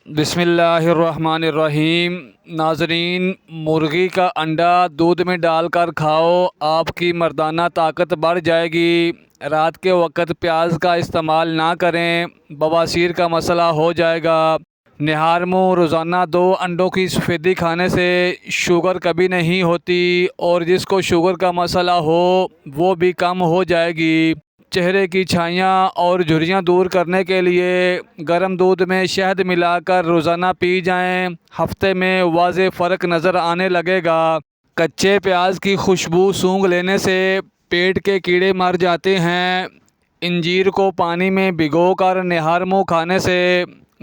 بسم اللہ الرحمن الرحیم۔ ناظرین، مرغی کا انڈا دودھ میں ڈال کر کھاؤ، آپ کی مردانہ طاقت بڑھ جائے گی۔ رات کے وقت پیاز کا استعمال نہ کریں، بواسیر کا مسئلہ ہو جائے گا۔ نہار منہ روزانہ 2 انڈوں کی سفیدی کھانے سے شوگر کبھی نہیں ہوتی، اور جس کو شوگر کا مسئلہ ہو وہ بھی کم ہو جائے گی۔ چہرے کی چھائیاں اور جھریاں دور کرنے کے لیے گرم دودھ میں شہد ملا کر روزانہ پی جائیں، ہفتے میں واضح فرق نظر آنے لگے گا۔ کچے پیاز کی خوشبو سونگھ لینے سے پیٹ کے کیڑے مر جاتے ہیں۔ انجیر کو پانی میں بھگو کر نہار منہ کھانے سے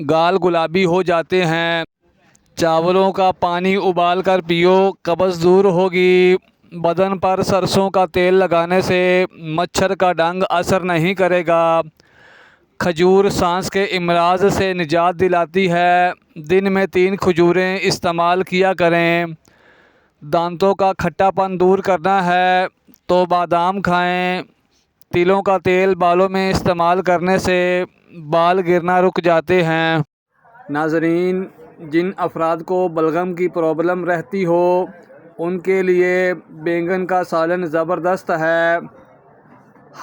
گال گلابی ہو جاتے ہیں۔ چاولوں کا پانی ابال کر پیو، قبض دور ہوگی۔ بدن پر سرسوں کا تیل لگانے سے مچھر کا ڈنگ اثر نہیں کرے گا۔ کھجور سانس کے امراض سے نجات دلاتی ہے، دن میں 3 کھجوریں استعمال کیا کریں۔ دانتوں کا کھٹا پن دور کرنا ہے تو بادام کھائیں۔ تلوں کا تیل بالوں میں استعمال کرنے سے بال گرنا رک جاتے ہیں۔ ناظرین، جن افراد کو بلغم کی پرابلم رہتی ہو ان کے لیے بینگن کا سالن زبردست ہے۔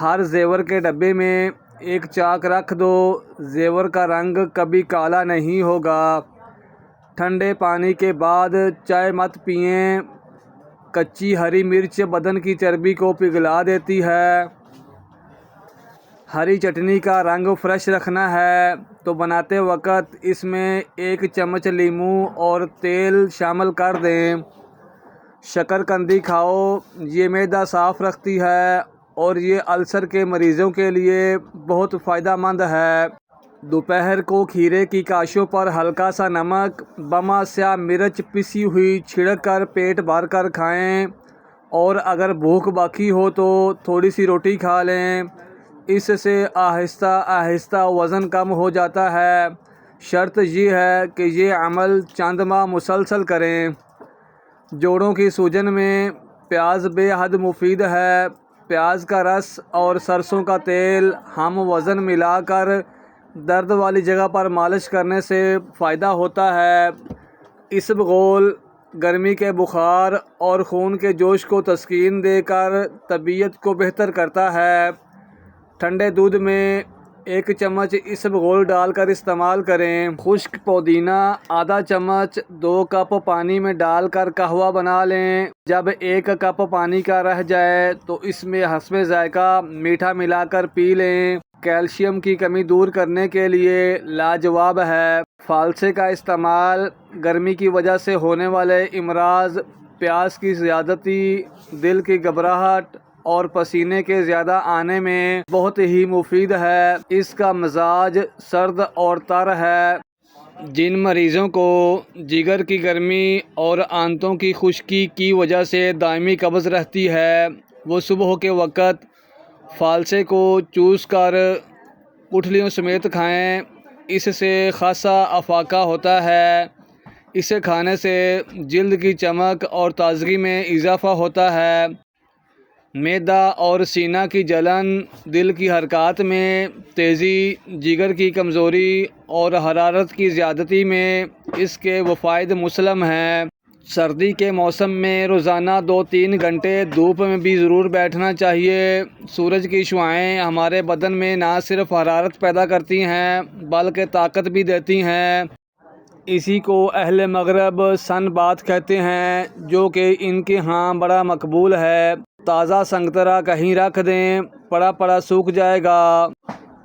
ہر زیور کے ڈبے میں ایک چاک رکھ دو، زیور کا رنگ کبھی کالا نہیں ہوگا۔ ٹھنڈے پانی کے بعد چائے مت پئیں، کچی ہری مرچ بدن کی چربی کو پگھلا دیتی ہے۔ ہری چٹنی کا رنگ فریش رکھنا ہے تو بناتے وقت اس میں 1 چمچ لیموں اور تیل شامل کر دیں۔ شکر قندی کھاؤ، یہ معدہ صاف رکھتی ہے اور یہ السر کے مریضوں کے لیے بہت فائدہ مند ہے۔ دوپہر کو کھیرے کی کاشیوں پر ہلکا سا نمک، بما سیاہ مرچ پسی ہوئی چھڑک کر پیٹ بھر کر کھائیں، اور اگر بھوک باقی ہو تو تھوڑی سی روٹی کھا لیں۔ اس سے آہستہ آہستہ وزن کم ہو جاتا ہے۔ شرط یہ ہے کہ یہ عمل چند ماہ مسلسل کریں۔ جوڑوں کی سوجن میں پیاز بے حد مفید ہے۔ پیاز کا رس اور سرسوں کا تیل ہم وزن ملا کر درد والی جگہ پر مالش کرنے سے فائدہ ہوتا ہے۔ اسبغول گرمی کے بخار اور خون کے جوش کو تسکین دے کر طبیعت کو بہتر کرتا ہے۔ ٹھنڈے دودھ میں 1 چمچ اسبغول ڈال کر استعمال کریں۔ خشک پودینہ آدھا چمچ 2 کپ پانی میں ڈال کر قہوہ بنا لیں۔ جب 1 کپ پانی کا رہ جائے تو اس میں حسب ذائقہ میٹھا ملا کر پی لیں۔ کیلشیم کی کمی دور کرنے کے لیے لاجواب ہے۔ فالسے کا استعمال گرمی کی وجہ سے ہونے والے امراض، پیاس کی زیادتی، دل کی گھبراہٹ اور پسینے کے زیادہ آنے میں بہت ہی مفید ہے۔ اس کا مزاج سرد اور تر ہے۔ جن مریضوں کو جگر کی گرمی اور آنتوں کی خشکی کی وجہ سے دائمی قبض رہتی ہے وہ صبح کے وقت فالسے کو چوس کر گٹھلیوں سمیت کھائیں۔ اس سے خاصا افاقہ ہوتا ہے۔ اسے کھانے سے جلد کی چمک اور تازگی میں اضافہ ہوتا ہے۔ معدہ اور سینہ کی جلن، دل کی حرکات میں تیزی، جگر کی کمزوری اور حرارت کی زیادتی میں اس کے فوائد مسلم ہیں۔ سردی کے موسم میں روزانہ 2-3 گھنٹے دھوپ میں بھی ضرور بیٹھنا چاہیے۔ سورج کی شعاعیں ہمارے بدن میں نہ صرف حرارت پیدا کرتی ہیں بلکہ طاقت بھی دیتی ہیں۔ اسی کو اہل مغرب سن بات کہتے ہیں، جو کہ ان کے ہاں بڑا مقبول ہے۔ تازہ سنگترا کہیں رکھ دیں، پڑا پڑا سوکھ جائے گا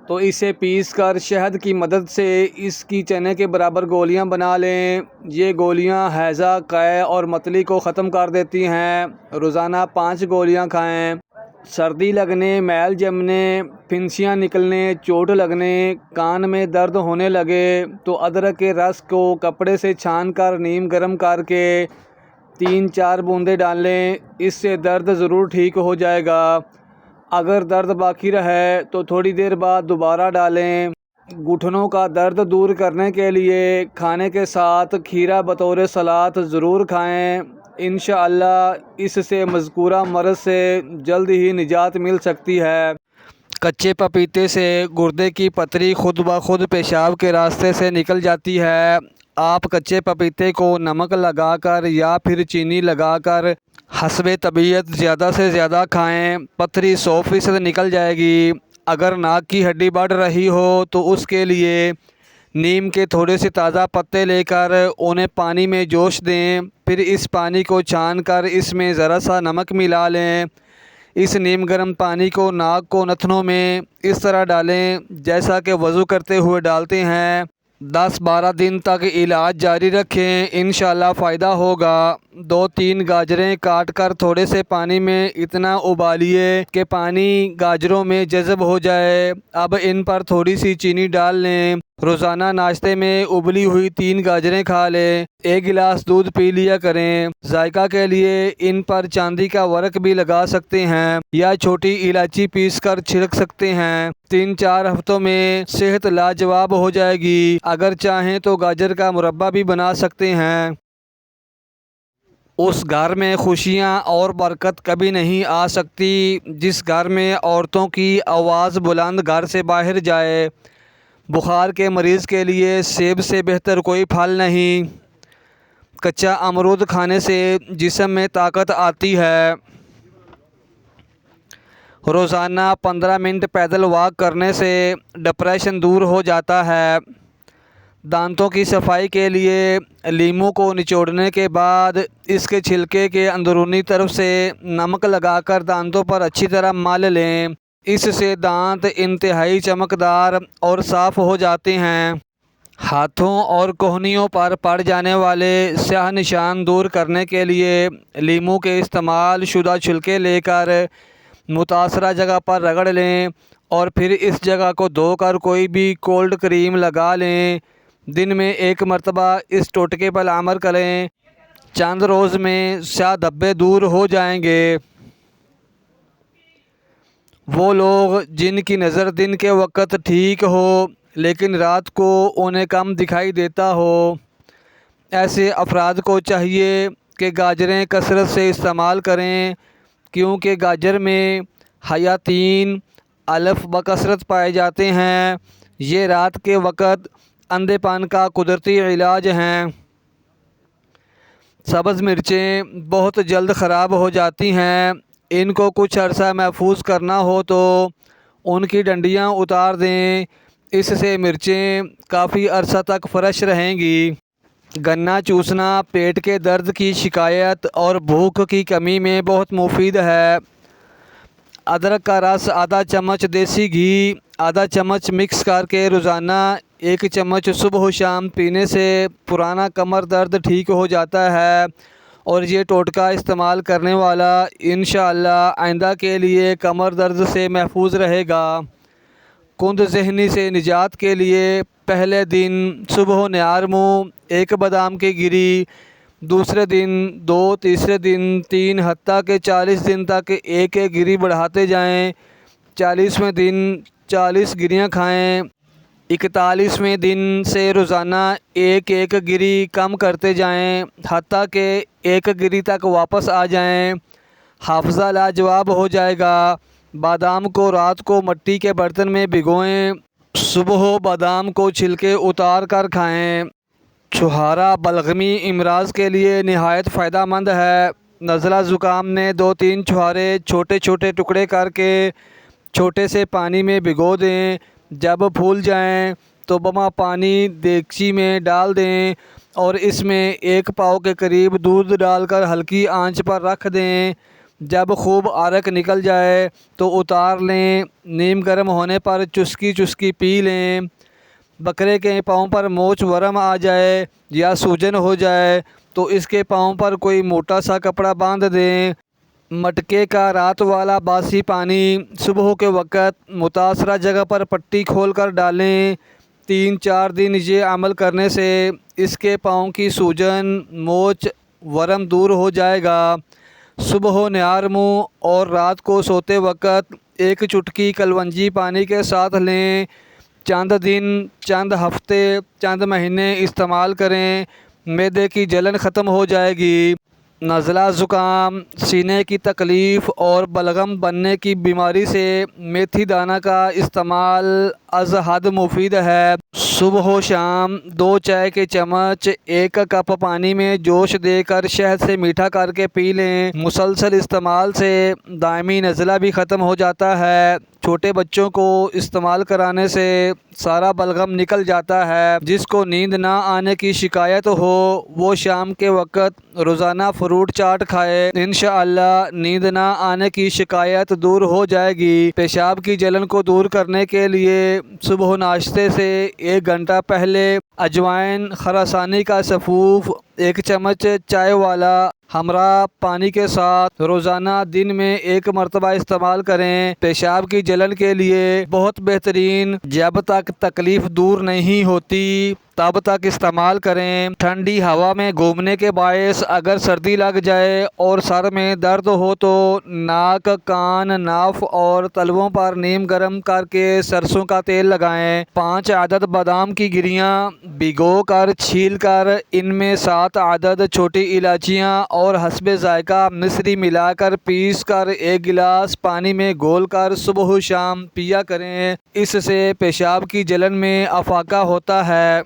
تو اسے پیس کر شہد کی مدد سے اس کی چنے کے برابر گولیاں بنا لیں۔ یہ گولیاں ہیضہ، قے اور متلی کو ختم کر دیتی ہیں۔ روزانہ 5 گولیاں کھائیں۔ سردی لگنے، میل جمنے، پھنسیاں نکلنے، چوٹ لگنے، کان میں درد ہونے لگے تو ادرک کے رس کو کپڑے سے چھان کر نیم گرم کر کے 3-4 بوندیں ڈال لیں، اس سے درد ضرور ٹھیک ہو جائے گا۔ اگر درد باقی رہے تو تھوڑی دیر بعد دوبارہ ڈالیں۔ گھٹنوں کا درد دور کرنے کے لیے کھانے کے ساتھ کھیرا بطور سلاد ضرور کھائیں۔ انشاءاللہ اس سے مذکورہ مرض سے جلد ہی نجات مل سکتی ہے۔ کچے پپیتے سے گردے کی پتری خود بخود پیشاب کے راستے سے نکل جاتی ہے۔ آپ کچے پپیتے کو نمک لگا کر یا پھر چینی لگا کر حسب طبیعت زیادہ سے زیادہ کھائیں، پتری 100% نکل جائے گی۔ اگر ناک کی ہڈی بڑھ رہی ہو تو اس کے لیے نیم کے تھوڑے سے تازہ پتے لے کر انہیں پانی میں جوش دیں، پھر اس پانی کو چھان کر اس میں ذرا سا نمک ملا لیں۔ اس نیم گرم پانی کو ناک کو نتنوں میں اس طرح ڈالیں جیسا کہ وضو کرتے ہوئے ڈالتے ہیں۔ 10-12 دن تک علاج جاری رکھیں، انشاءاللہ فائدہ ہوگا۔ 2-3 گاجریں کاٹ کر تھوڑے سے پانی میں اتنا ابالیے کہ پانی گاجروں میں جذب ہو جائے۔ اب ان پر تھوڑی سی چینی ڈال لیں۔ روزانہ ناشتے میں ابلی ہوئی 3 گاجریں کھا لیں، 1 گلاس دودھ پی لیا کریں۔ ذائقہ کے لیے ان پر چاندی کا ورق بھی لگا سکتے ہیں یا چھوٹی الائچی پیس کر چھڑک سکتے ہیں۔ 3-4 ہفتوں میں صحت لاجواب ہو جائے گی۔ اگر چاہیں تو گاجر کا مربع بھی بنا سکتے ہیں۔ اس گھر میں خوشیاں اور برکت کبھی نہیں آ سکتی جس گھر میں عورتوں کی آواز بلند گھر سے باہر جائے۔ بخار کے مریض کے لیے سیب سے بہتر کوئی پھل نہیں۔ کچا امرود کھانے سے جسم میں طاقت آتی ہے۔ روزانہ 15 منٹ پیدل واک کرنے سے ڈپریشن دور ہو جاتا ہے۔ دانتوں کی صفائی کے لیے لیموں کو نچوڑنے کے بعد اس کے چھلکے کے اندرونی طرف سے نمک لگا کر دانتوں پر اچھی طرح مل لیں۔ اس سے دانت انتہائی چمکدار اور صاف ہو جاتے ہیں۔ ہاتھوں اور کہنیوں پر پڑ جانے والے سیاہ نشان دور کرنے کے لیے لیموں کے استعمال شدہ چھلکے لے کر متاثرہ جگہ پر رگڑ لیں اور پھر اس جگہ کو دھو کر کوئی بھی کولڈ کریم لگا لیں۔ دن میں 1 مرتبہ اس ٹوٹکے پر عمل کریں، چند روز میں سیاہ دھبے دور ہو جائیں گے۔ وہ لوگ جن کی نظر دن کے وقت ٹھیک ہو لیکن رات کو انہیں کم دکھائی دیتا ہو، ایسے افراد کو چاہیے کہ گاجریں کثرت سے استعمال کریں، کیونکہ گاجر میں حیاتین الف بکثرت پائے جاتے ہیں۔ یہ رات کے وقت اندھے پن کا قدرتی علاج ہیں۔ سبز مرچیں بہت جلد خراب ہو جاتی ہیں۔ ان کو کچھ عرصہ محفوظ کرنا ہو تو ان کی ڈنڈیاں اتار دیں، اس سے مرچیں کافی عرصہ تک فریش رہیں گی۔ گنا چوسنا پیٹ کے درد کی شکایت اور بھوک کی کمی میں بہت مفید ہے۔ ادرک کا رس آدھا چمچ، دیسی گھی آدھا چمچ مکس کر کے روزانہ 1 چمچ صبح و شام پینے سے پرانا کمر درد ٹھیک ہو جاتا ہے، اور یہ ٹوٹکا استعمال کرنے والا انشاءاللہ آئندہ کے لیے کمر درد سے محفوظ رہے گا۔ کند ذہنی سے نجات کے لیے پہلے دن صبح و نہار منہ 1 بادام کی گری، دوسرے دن 2، تیسرے دن 3، حتیٰ کہ 40 دن تک 1 گری بڑھاتے جائیں۔ 40ویں دن 40 گریاں کھائیں۔ 41ویں دن سے روزانہ 1 گری کم کرتے جائیں حتیٰ کہ 1 گری تک واپس آ جائیں۔ حافظہ لاجواب ہو جائے گا۔ بادام کو رات کو مٹی کے برتن میں بھگوئیں، صبح بادام کو چھلکے اتار کر کھائیں۔ چھہارا بلغمی امراض کے لیے نہایت فائدہ مند ہے۔ نزلہ زکام میں 2-3 چھہارے چھوٹے چھوٹے ٹکڑے کر کے چھوٹے سے پانی میں بھگو دیں۔ جب پھول جائیں تو بما پانی دیگچی میں ڈال دیں اور اس میں 1 پاؤ کے قریب دودھ ڈال کر ہلکی آنچ پر رکھ دیں۔ جب خوب عرق نکل جائے تو اتار لیں۔ نیم گرم ہونے پر چسکی چسکی پی لیں۔ بکرے کے پاؤں پر موچ ورم آ جائے یا سوجن ہو جائے تو اس کے پاؤں پر کوئی موٹا سا کپڑا باندھ دیں۔ مٹکے کا رات والا باسی پانی صبح کے وقت متاثرہ جگہ پر پٹی کھول کر ڈالیں۔ 3-4 دن یہ عمل کرنے سے اس کے پاؤں کی سوجن، موچ، ورم دور ہو جائے گا۔ صبح و نہار منہ اور رات کو سوتے وقت 1 چٹکی کلونجی پانی کے ساتھ لیں۔ چند دن، چند ہفتے، چند مہینے استعمال کریں، معدے کی جلن ختم ہو جائے گی۔ نزلہ زکام، سینے کی تکلیف اور بلغم بننے کی بیماری سے میتھی دانہ کا استعمال از حد مفید ہے۔ صبح و شام 2 چائے کے چمچ 1 کپ پانی میں جوش دے کر شہد سے میٹھا کر کے پی لیں۔ مسلسل استعمال سے دائمی نزلہ بھی ختم ہو جاتا ہے۔ چھوٹے بچوں کو استعمال کرانے سے سارا بلغم نکل جاتا ہے۔ جس کو نیند نہ آنے کی شکایت ہو وہ شام کے وقت روزانہ فروٹ چاٹ کھائے، انشاءاللہ نیند نہ آنے کی شکایت دور ہو جائے گی۔ پیشاب کی جلن کو دور کرنے کے لیے صبح ناشتے سے 1 گھنٹہ پہلے اجوائن، خراسانی کا سفوف 1 چمچ چائے والا ہمراہ پانی کے ساتھ روزانہ دن میں 1 مرتبہ استعمال کریں۔ پیشاب کی جلن کے لیے بہت بہترین، جب تک تکلیف دور نہیں ہوتی تب تک استعمال کریں۔ ٹھنڈی ہوا میں گھومنے کے باعث اگر سردی لگ جائے اور سر میں درد ہو تو ناک، کان، ناف اور تلووں پر نیم گرم کر کے سرسوں کا تیل لگائیں۔ 5 عدد بادام کی گریاں بھگو کر چھیل کر ان میں 7 عدد چھوٹی الائچیاں اور حسب ذائقہ مصری ملا کر پیس کر 1 گلاس پانی میں گھول کر صبح و شام پیا کریں۔ اس سے پیشاب کی جلن میں افاقہ ہوتا ہے۔